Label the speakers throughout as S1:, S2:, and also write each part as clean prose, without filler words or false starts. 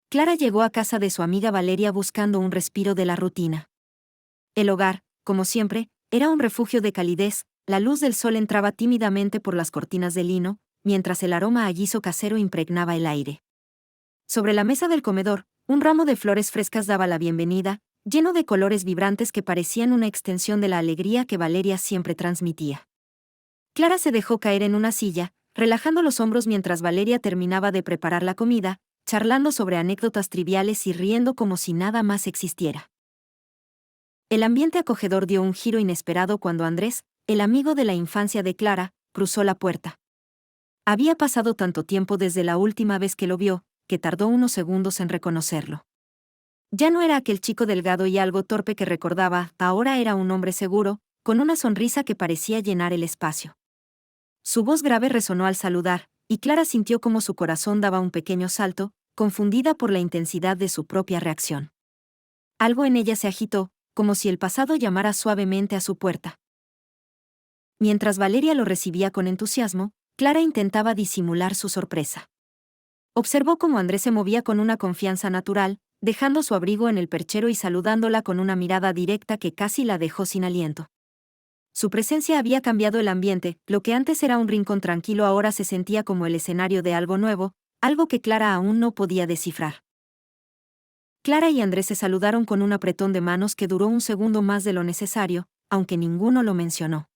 S1: Clara llegó a casa de su amiga Valeria buscando un respiro de la rutina. El hogar, como siempre, era un refugio de calidez, la luz del sol entraba tímidamente por las cortinas de lino, mientras el aroma a guiso casero impregnaba el aire. Sobre la mesa del comedor, un ramo de flores frescas daba la bienvenida, lleno de colores vibrantes que parecían una extensión de la alegría que Valeria siempre transmitía. Clara se dejó caer en una silla, relajando los hombros mientras Valeria terminaba de preparar la comida, charlando sobre anécdotas triviales y riendo como si nada más existiera. El ambiente acogedor dio un giro inesperado cuando Andrés, el amigo de la infancia de Clara, cruzó la puerta. Había pasado tanto tiempo desde la última vez que lo vio, que tardó unos segundos en reconocerlo. Ya no era aquel chico delgado y algo torpe que recordaba, ahora era un hombre seguro, con una sonrisa que parecía llenar el espacio. Su voz grave resonó al saludar, y Clara sintió como su corazón daba un pequeño salto, confundida por la intensidad de su propia reacción. Algo en ella se agitó, como si el pasado llamara suavemente a su puerta. Mientras Valeria lo recibía con entusiasmo, Clara intentaba disimular su sorpresa. Observó cómo Andrés se movía con una confianza natural, dejando su abrigo en el perchero y saludándola con una mirada directa que casi la dejó sin aliento. Su presencia había cambiado el ambiente, lo que antes era un rincón tranquilo ahora se sentía como el escenario de algo nuevo, algo que Clara aún no podía descifrar. Clara y Andrés se saludaron con un apretón de manos que duró un segundo más de lo necesario, aunque ninguno lo mencionó.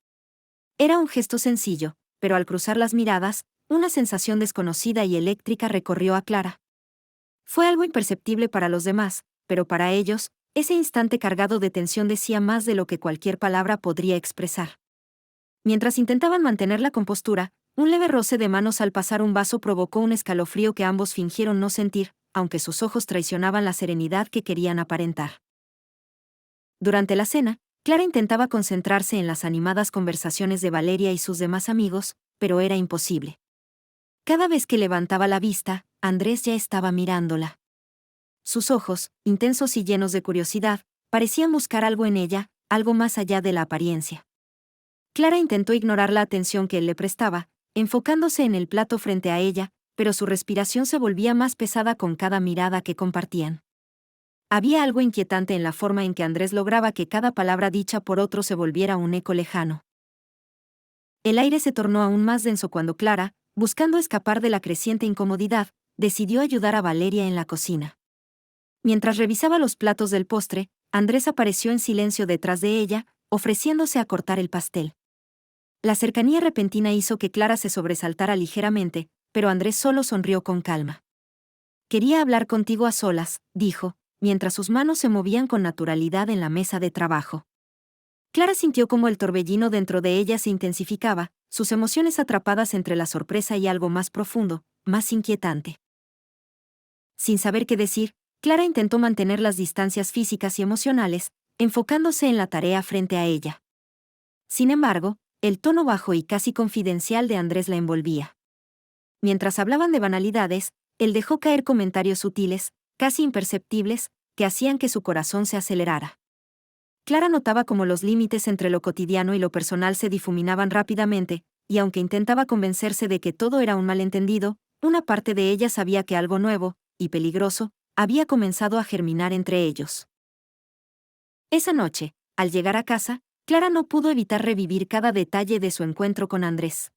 S1: Era un gesto sencillo, pero al cruzar las miradas, una sensación desconocida y eléctrica recorrió a Clara. Fue algo imperceptible para los demás, pero para ellos, ese instante cargado de tensión decía más de lo que cualquier palabra podría expresar. Mientras intentaban mantener la compostura, un leve roce de manos al pasar un vaso provocó un escalofrío que ambos fingieron no sentir, aunque sus ojos traicionaban la serenidad que querían aparentar. Durante la cena, Clara intentaba concentrarse en las animadas conversaciones de Valeria y sus demás amigos, pero era imposible. Cada vez que levantaba la vista, Andrés ya estaba mirándola. Sus ojos, intensos y llenos de curiosidad, parecían buscar algo en ella, algo más allá de la apariencia. Clara intentó ignorar la atención que él le prestaba, enfocándose en el plato frente a ella, pero su respiración se volvía más pesada con cada mirada que compartían. Había algo inquietante en la forma en que Andrés lograba que cada palabra dicha por otro se volviera un eco lejano. El aire se tornó aún más denso cuando Clara, buscando escapar de la creciente incomodidad, decidió ayudar a Valeria en la cocina. Mientras revisaba los platos del postre, Andrés apareció en silencio detrás de ella, ofreciéndose a cortar el pastel. La cercanía repentina hizo que Clara se sobresaltara ligeramente, pero Andrés solo sonrió con calma. «Quería hablar contigo a solas», dijo, mientras sus manos se movían con naturalidad en la mesa de trabajo. Clara sintió como el torbellino dentro de ella se intensificaba, sus emociones atrapadas entre la sorpresa y algo más profundo, más inquietante. Sin saber qué decir, Clara intentó mantener las distancias físicas y emocionales, enfocándose en la tarea frente a ella. Sin embargo, el tono bajo y casi confidencial de Andrés la envolvía. Mientras hablaban de banalidades, él dejó caer comentarios sutiles, casi imperceptibles, que hacían que su corazón se acelerara. Clara notaba cómo los límites entre lo cotidiano y lo personal se difuminaban rápidamente, y aunque intentaba convencerse de que todo era un malentendido, una parte de ella sabía que algo nuevo, y peligroso, había comenzado a germinar entre ellos. Esa noche, al llegar a casa, Clara no pudo evitar revivir cada detalle de su encuentro con Andrés.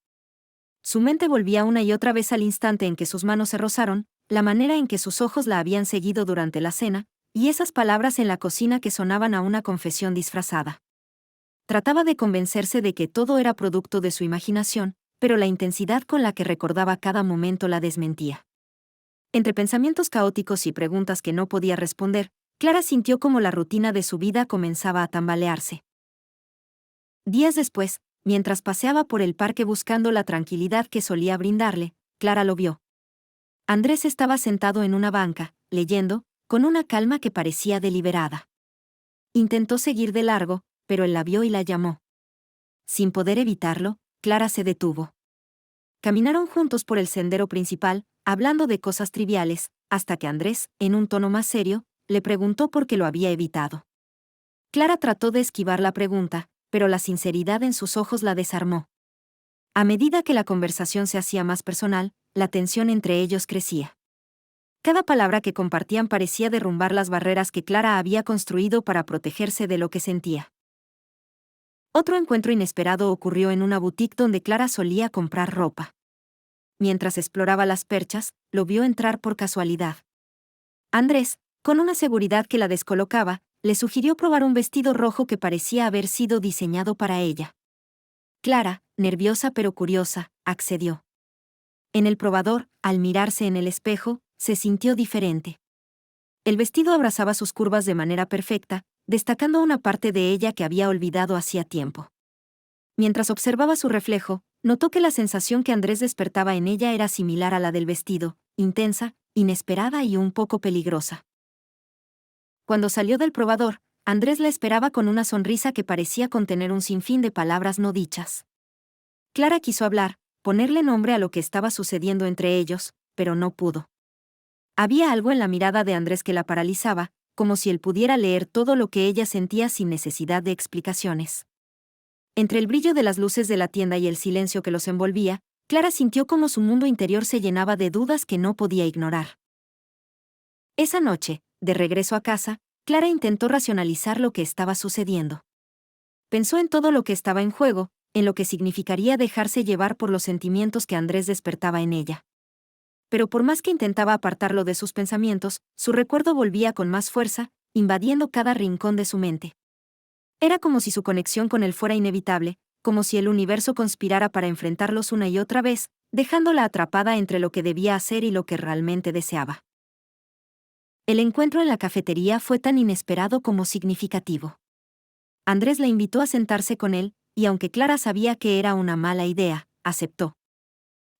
S1: Su mente volvía una y otra vez al instante en que sus manos se rozaron, la manera en que sus ojos la habían seguido durante la cena, y esas palabras en la cocina que sonaban a una confesión disfrazada. Trataba de convencerse de que todo era producto de su imaginación, pero la intensidad con la que recordaba cada momento la desmentía. Entre pensamientos caóticos y preguntas que no podía responder, Clara sintió como la rutina de su vida comenzaba a tambalearse. Días después, mientras paseaba por el parque buscando la tranquilidad que solía brindarle, Clara lo vio. Andrés estaba sentado en una banca, leyendo, con una calma que parecía deliberada. Intentó seguir de largo, pero él la vio y la llamó. Sin poder evitarlo, Clara se detuvo. Caminaron juntos por el sendero principal, hablando de cosas triviales, hasta que Andrés, en un tono más serio, le preguntó por qué lo había evitado. Clara trató de esquivar la pregunta, pero la sinceridad en sus ojos la desarmó. A medida que la conversación se hacía más personal, la tensión entre ellos crecía. Cada palabra que compartían parecía derrumbar las barreras que Clara había construido para protegerse de lo que sentía. Otro encuentro inesperado ocurrió en una boutique donde Clara solía comprar ropa. Mientras exploraba las perchas, lo vio entrar por casualidad. Andrés, con una seguridad que la descolocaba, le sugirió probar un vestido rojo que parecía haber sido diseñado para ella. Clara, nerviosa pero curiosa, accedió. En el probador, al mirarse en el espejo, se sintió diferente. El vestido abrazaba sus curvas de manera perfecta, destacando una parte de ella que había olvidado hacía tiempo. Mientras observaba su reflejo, notó que la sensación que Andrés despertaba en ella era similar a la del vestido, intensa, inesperada y un poco peligrosa. Cuando salió del probador, Andrés la esperaba con una sonrisa que parecía contener un sinfín de palabras no dichas. Clara quiso hablar, ponerle nombre a lo que estaba sucediendo entre ellos, pero no pudo. Había algo en la mirada de Andrés que la paralizaba, como si él pudiera leer todo lo que ella sentía sin necesidad de explicaciones. Entre el brillo de las luces de la tienda y el silencio que los envolvía, Clara sintió como su mundo interior se llenaba de dudas que no podía ignorar. Esa noche, de regreso a casa, Clara intentó racionalizar lo que estaba sucediendo. Pensó en todo lo que estaba en juego, en lo que significaría dejarse llevar por los sentimientos que Andrés despertaba en ella. Pero por más que intentaba apartarlo de sus pensamientos, su recuerdo volvía con más fuerza, invadiendo cada rincón de su mente. Era como si su conexión con él fuera inevitable, como si el universo conspirara para enfrentarlos una y otra vez, dejándola atrapada entre lo que debía hacer y lo que realmente deseaba. El encuentro en la cafetería fue tan inesperado como significativo. Andrés la invitó a sentarse con él, y aunque Clara sabía que era una mala idea, aceptó.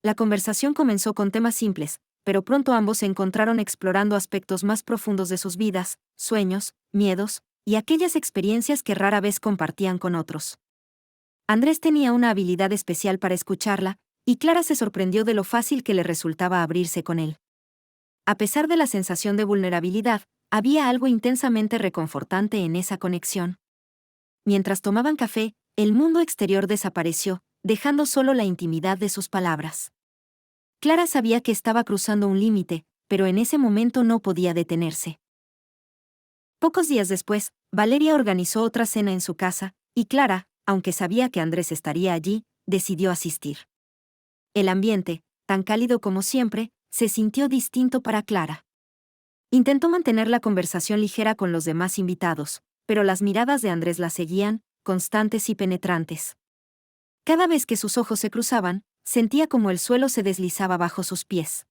S1: La conversación comenzó con temas simples, pero pronto ambos se encontraron explorando aspectos más profundos de sus vidas, sueños, miedos, y aquellas experiencias que rara vez compartían con otros. Andrés tenía una habilidad especial para escucharla, y Clara se sorprendió de lo fácil que le resultaba abrirse con él. A pesar de la sensación de vulnerabilidad, había algo intensamente reconfortante en esa conexión. Mientras tomaban café, el mundo exterior desapareció, dejando solo la intimidad de sus palabras. Clara sabía que estaba cruzando un límite, pero en ese momento no podía detenerse. Pocos días después, Valeria organizó otra cena en su casa, y Clara, aunque sabía que Andrés estaría allí, decidió asistir. El ambiente, tan cálido como siempre, se sintió distinto para Clara. Intentó mantener la conversación ligera con los demás invitados, pero las miradas de Andrés la seguían, constantes y penetrantes. Cada vez que sus ojos se cruzaban, sentía como el suelo se deslizaba bajo sus pies.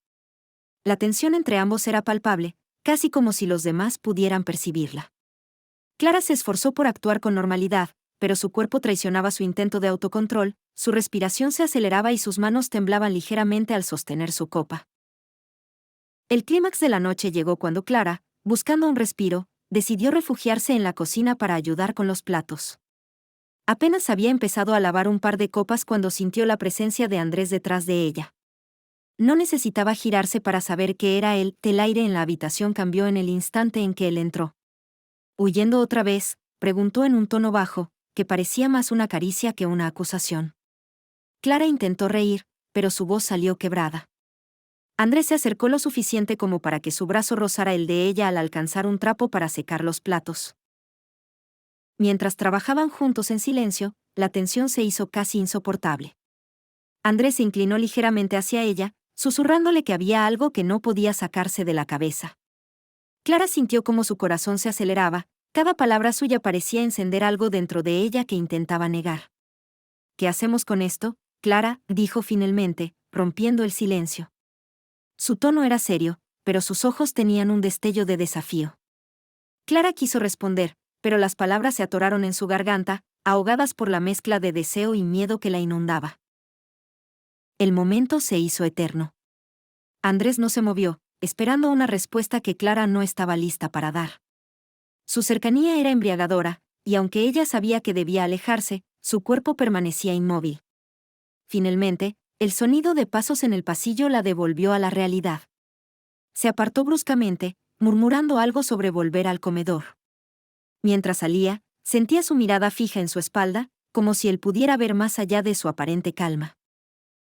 S1: La tensión entre ambos era palpable, casi como si los demás pudieran percibirla. Clara se esforzó por actuar con normalidad, pero su cuerpo traicionaba su intento de autocontrol, su respiración se aceleraba y sus manos temblaban ligeramente al sostener su copa. El clímax de la noche llegó cuando Clara, buscando un respiro, decidió refugiarse en la cocina para ayudar con los platos. Apenas había empezado a lavar un par de copas cuando sintió la presencia de Andrés detrás de ella. No necesitaba girarse para saber que era él. El aire en la habitación cambió en el instante en que él entró. Huyendo otra vez, preguntó en un tono bajo, que parecía más una caricia que una acusación. Clara intentó reír, pero su voz salió quebrada. Andrés se acercó lo suficiente como para que su brazo rozara el de ella al alcanzar un trapo para secar los platos. Mientras trabajaban juntos en silencio, la tensión se hizo casi insoportable. Andrés se inclinó ligeramente hacia ella, susurrándole que había algo que no podía sacarse de la cabeza. Clara sintió como su corazón se aceleraba, cada palabra suya parecía encender algo dentro de ella que intentaba negar. ¿Qué hacemos con esto, Clara?, dijo finalmente, rompiendo el silencio. Su tono era serio, pero sus ojos tenían un destello de desafío. Clara quiso responder, pero las palabras se atoraron en su garganta, ahogadas por la mezcla de deseo y miedo que la inundaba. El momento se hizo eterno. Andrés no se movió, esperando una respuesta que Clara no estaba lista para dar. Su cercanía era embriagadora, y aunque ella sabía que debía alejarse, su cuerpo permanecía inmóvil. Finalmente, el sonido de pasos en el pasillo la devolvió a la realidad. Se apartó bruscamente, murmurando algo sobre volver al comedor. Mientras salía, sentía su mirada fija en su espalda, como si él pudiera ver más allá de su aparente calma.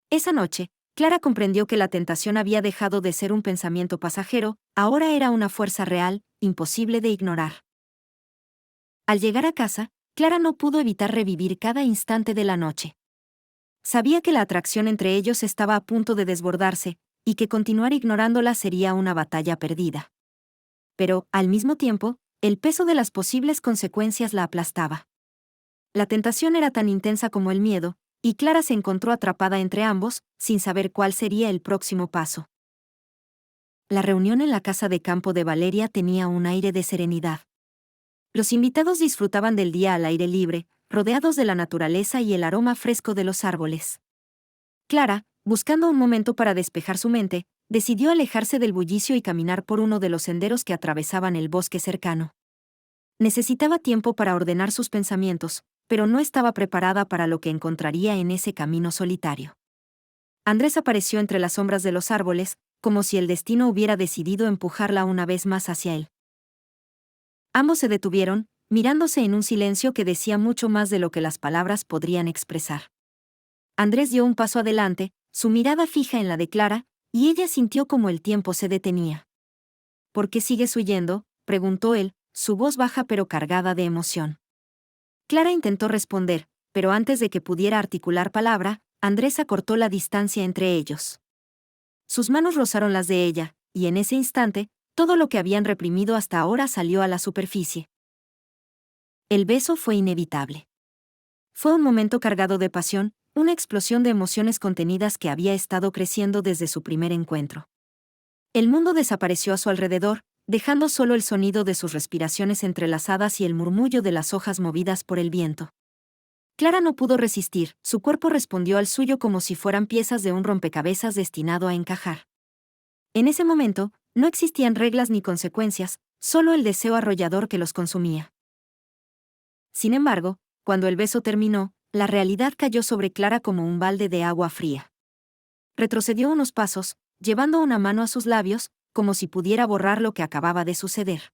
S1: Esa noche, Clara comprendió que la tentación había dejado de ser un pensamiento pasajero, ahora era una fuerza real, imposible de ignorar. Al llegar a casa, Clara no pudo evitar revivir cada instante de la noche. Sabía que la atracción entre ellos estaba a punto de desbordarse, y que continuar ignorándola sería una batalla perdida. Pero, al mismo tiempo, el peso de las posibles consecuencias la aplastaba. La tentación era tan intensa como el miedo, y Clara se encontró atrapada entre ambos, sin saber cuál sería el próximo paso. La reunión en la casa de campo de Valeria tenía un aire de serenidad. Los invitados disfrutaban del día al aire libre, rodeados de la naturaleza y el aroma fresco de los árboles. Clara, buscando un momento para despejar su mente, decidió alejarse del bullicio y caminar por uno de los senderos que atravesaban el bosque cercano. Necesitaba tiempo para ordenar sus pensamientos, pero no estaba preparada para lo que encontraría en ese camino solitario. Andrés apareció entre las sombras de los árboles, como si el destino hubiera decidido empujarla una vez más hacia él. Ambos se detuvieron, mirándose en un silencio que decía mucho más de lo que las palabras podrían expresar. Andrés dio un paso adelante, su mirada fija en la de Clara, y ella sintió como el tiempo se detenía. ¿Por qué sigues huyendo?, preguntó él, su voz baja pero cargada de emoción. Clara intentó responder, pero antes de que pudiera articular palabra, Andrés acortó la distancia entre ellos. Sus manos rozaron las de ella, y en ese instante, todo lo que habían reprimido hasta ahora salió a la superficie. El beso fue inevitable. Fue un momento cargado de pasión, una explosión de emociones contenidas que había estado creciendo desde su primer encuentro. El mundo desapareció a su alrededor, dejando solo el sonido de sus respiraciones entrelazadas y el murmullo de las hojas movidas por el viento. Clara no pudo resistir, su cuerpo respondió al suyo como si fueran piezas de un rompecabezas destinado a encajar. En ese momento, no existían reglas ni consecuencias, solo el deseo arrollador que los consumía. Sin embargo, cuando el beso terminó, la realidad cayó sobre Clara como un balde de agua fría. Retrocedió unos pasos, llevando una mano a sus labios, como si pudiera borrar lo que acababa de suceder.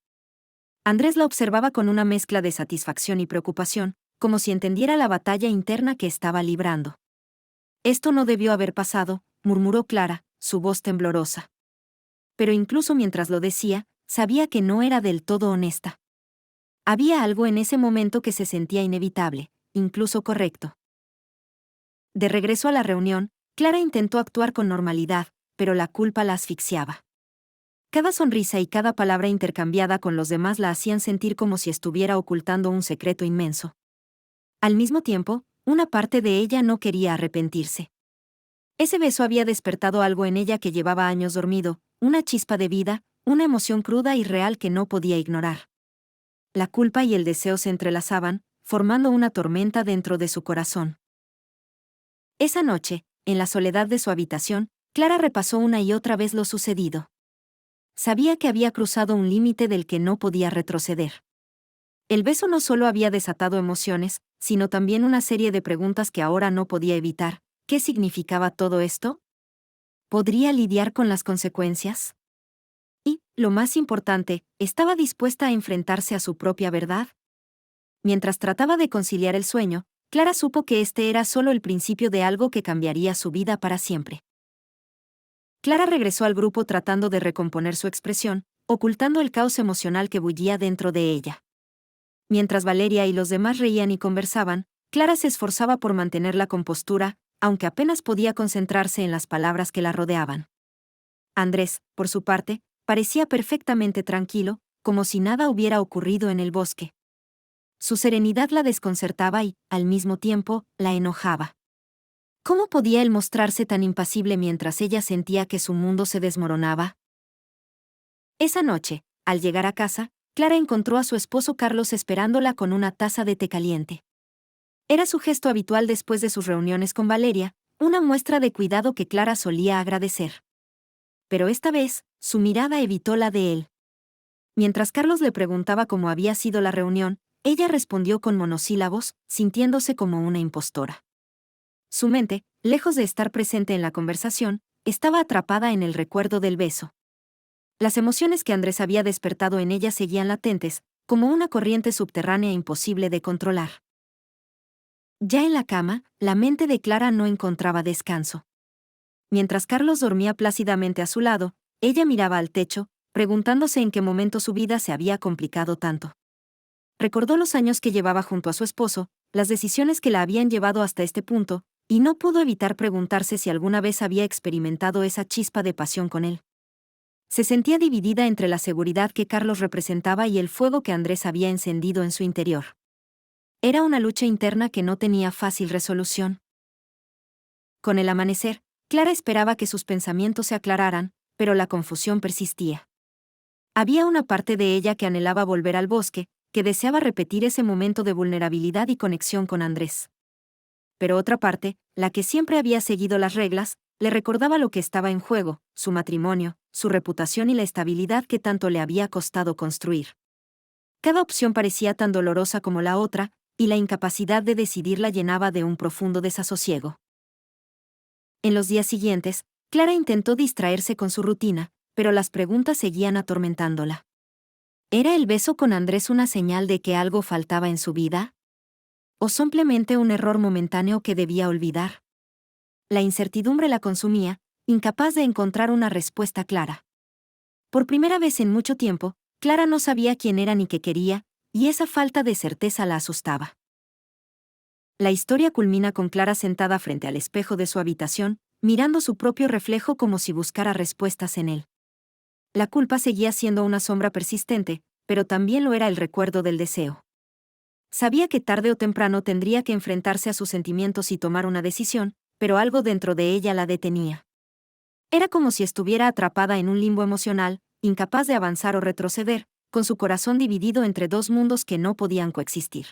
S1: Andrés la observaba con una mezcla de satisfacción y preocupación, como si entendiera la batalla interna que estaba librando. Esto no debió haber pasado, murmuró Clara, su voz temblorosa. Pero incluso mientras lo decía, sabía que no era del todo honesta. Había algo en ese momento que se sentía inevitable, incluso correcto. De regreso a la reunión, Clara intentó actuar con normalidad, pero la culpa la asfixiaba. Cada sonrisa y cada palabra intercambiada con los demás la hacían sentir como si estuviera ocultando un secreto inmenso. Al mismo tiempo, una parte de ella no quería arrepentirse. Ese beso había despertado algo en ella que llevaba años dormido, una chispa de vida, una emoción cruda y real que no podía ignorar. La culpa y el deseo se entrelazaban, formando una tormenta dentro de su corazón. Esa noche, en la soledad de su habitación, Clara repasó una y otra vez lo sucedido. Sabía que había cruzado un límite del que no podía retroceder. El beso no solo había desatado emociones, sino también una serie de preguntas que ahora no podía evitar. ¿Qué significaba todo esto? ¿Podría lidiar con las consecuencias? Y, lo más importante, ¿estaba dispuesta a enfrentarse a su propia verdad? Mientras trataba de conciliar el sueño, Clara supo que este era solo el principio de algo que cambiaría su vida para siempre. Clara regresó al grupo tratando de recomponer su expresión, ocultando el caos emocional que bullía dentro de ella. Mientras Valeria y los demás reían y conversaban, Clara se esforzaba por mantener la compostura, aunque apenas podía concentrarse en las palabras que la rodeaban. Andrés, por su parte, parecía perfectamente tranquilo, como si nada hubiera ocurrido en el bosque. Su serenidad la desconcertaba y, al mismo tiempo, la enojaba. ¿Cómo podía él mostrarse tan impasible mientras ella sentía que su mundo se desmoronaba? Esa noche, al llegar a casa, Clara encontró a su esposo Carlos esperándola con una taza de té caliente. Era su gesto habitual después de sus reuniones con Valeria, una muestra de cuidado que Clara solía agradecer. Pero esta vez, su mirada evitó la de él. Mientras Carlos le preguntaba cómo había sido la reunión, ella respondió con monosílabos, sintiéndose como una impostora. Su mente, lejos de estar presente en la conversación, estaba atrapada en el recuerdo del beso. Las emociones que Andrés había despertado en ella seguían latentes, como una corriente subterránea imposible de controlar. Ya en la cama, la mente de Clara no encontraba descanso. Mientras Carlos dormía plácidamente a su lado, ella miraba al techo, preguntándose en qué momento su vida se había complicado tanto. Recordó los años que llevaba junto a su esposo, las decisiones que la habían llevado hasta este punto, y no pudo evitar preguntarse si alguna vez había experimentado esa chispa de pasión con él. Se sentía dividida entre la seguridad que Carlos representaba y el fuego que Andrés había encendido en su interior. Era una lucha interna que no tenía fácil resolución. Con el amanecer, Clara esperaba que sus pensamientos se aclararan, pero la confusión persistía. Había una parte de ella que anhelaba volver al bosque, que deseaba repetir ese momento de vulnerabilidad y conexión con Andrés. Pero otra parte, la que siempre había seguido las reglas, le recordaba lo que estaba en juego, su matrimonio, su reputación y la estabilidad que tanto le había costado construir. Cada opción parecía tan dolorosa como la otra, y la incapacidad de decidir la llenaba de un profundo desasosiego. En los días siguientes, Clara intentó distraerse con su rutina, pero las preguntas seguían atormentándola. ¿Era el beso con Andrés una señal de que algo faltaba en su vida? ¿O simplemente un error momentáneo que debía olvidar? La incertidumbre la consumía, incapaz de encontrar una respuesta clara. Por primera vez en mucho tiempo, Clara no sabía quién era ni qué quería, y esa falta de certeza la asustaba. La historia culmina con Clara sentada frente al espejo de su habitación, mirando su propio reflejo como si buscara respuestas en él. La culpa seguía siendo una sombra persistente, pero también lo era el recuerdo del deseo. Sabía que tarde o temprano tendría que enfrentarse a sus sentimientos y tomar una decisión, pero algo dentro de ella la detenía. Era como si estuviera atrapada en un limbo emocional, incapaz de avanzar o retroceder, con su corazón dividido entre dos mundos que no podían coexistir.